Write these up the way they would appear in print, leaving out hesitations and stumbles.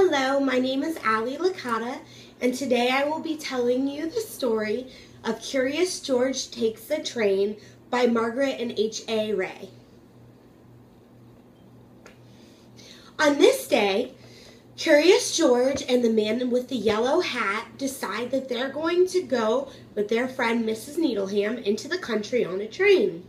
Hello, my name is Licata, and today I will be telling you the story of Curious George Takes the Train by Margaret and H.A. Ray. On this day, Curious George and the man with the yellow hat decide that they're going to go with their friend Mrs. Needleham into the country on a train.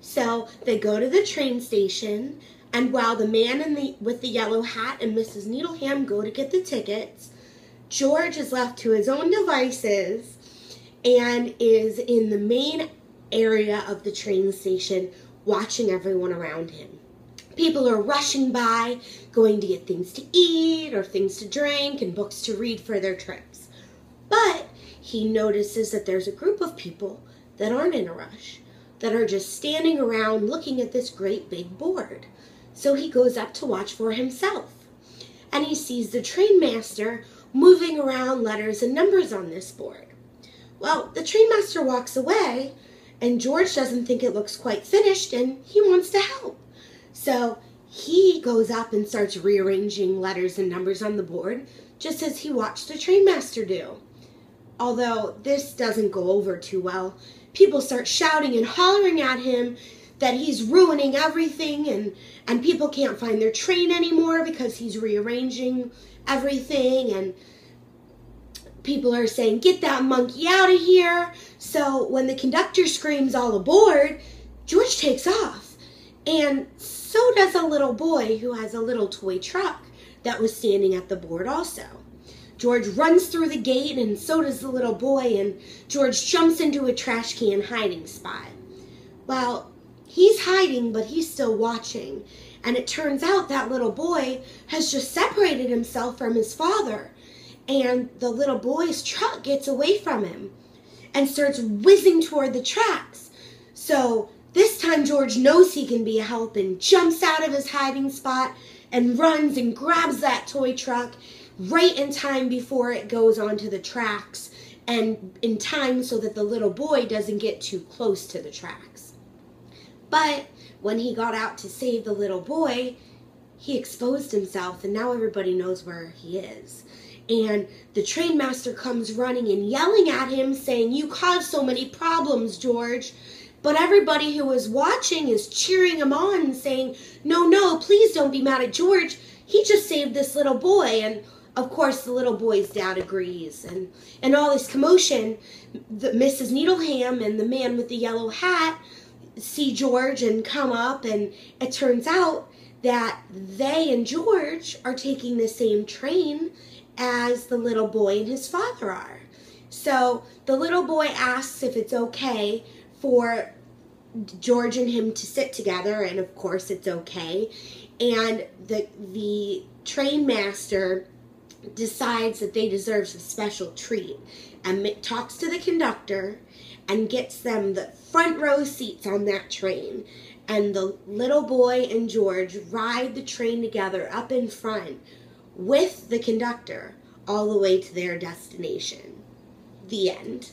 So they go to the train station, and while the man with the yellow hat and Mrs. Needleham go to get the tickets, George is left to his own devices and is in the main area of the train station watching everyone around him. People are rushing by, going to get things to eat or things to drink and books to read for their trips. But he notices that there's a group of people that aren't in a rush, that are just standing around looking at this great big board. So he goes up to watch for himself, and he sees the train master moving around letters and numbers on this board. Well, the train master walks away, and George doesn't think it looks quite finished, and he wants to help. So he goes up and starts rearranging letters and numbers on the board, just as he watched the train master do. Although this doesn't go over too well, people start shouting and hollering at him that he's ruining everything, and people can't find their train anymore because he's rearranging everything, and people are saying, "Get that monkey out of here." So when the conductor screams "all aboard," George takes off, and so does a little boy who has a little toy truck that was standing at the board also. George runs through the gate, and so does the little boy, and George jumps into a trash can hiding spot. Well, he's hiding, but he's still watching, and it turns out that little boy has just separated himself from his father, and the little boy's truck gets away from him and starts whizzing toward the tracks. So this time George knows he can be a help and jumps out of his hiding spot and runs and grabs that toy truck right in time before it goes onto the tracks, and in time so that the little boy doesn't get too close to the tracks. But when he got out to save the little boy, he exposed himself, and now everybody knows where he is. And the train master comes running and yelling at him, saying, "You caused so many problems, George." But everybody who was watching is cheering him on and saying, No, please don't be mad at George. He just saved this little boy." And of course, the little boy's dad agrees. And all this commotion, Mrs. Needleham and the man with the yellow hat see George and come up, and it turns out that they and George are taking the same train as the little boy and his father are. So the little boy asks if it's okay for George and him to sit together, and of course it's okay. And the train master decides that they deserve a special treat and talks to the conductor and gets them the front row seats on that train. And the little boy and George ride the train together up in front with the conductor all the way to their destination. The end.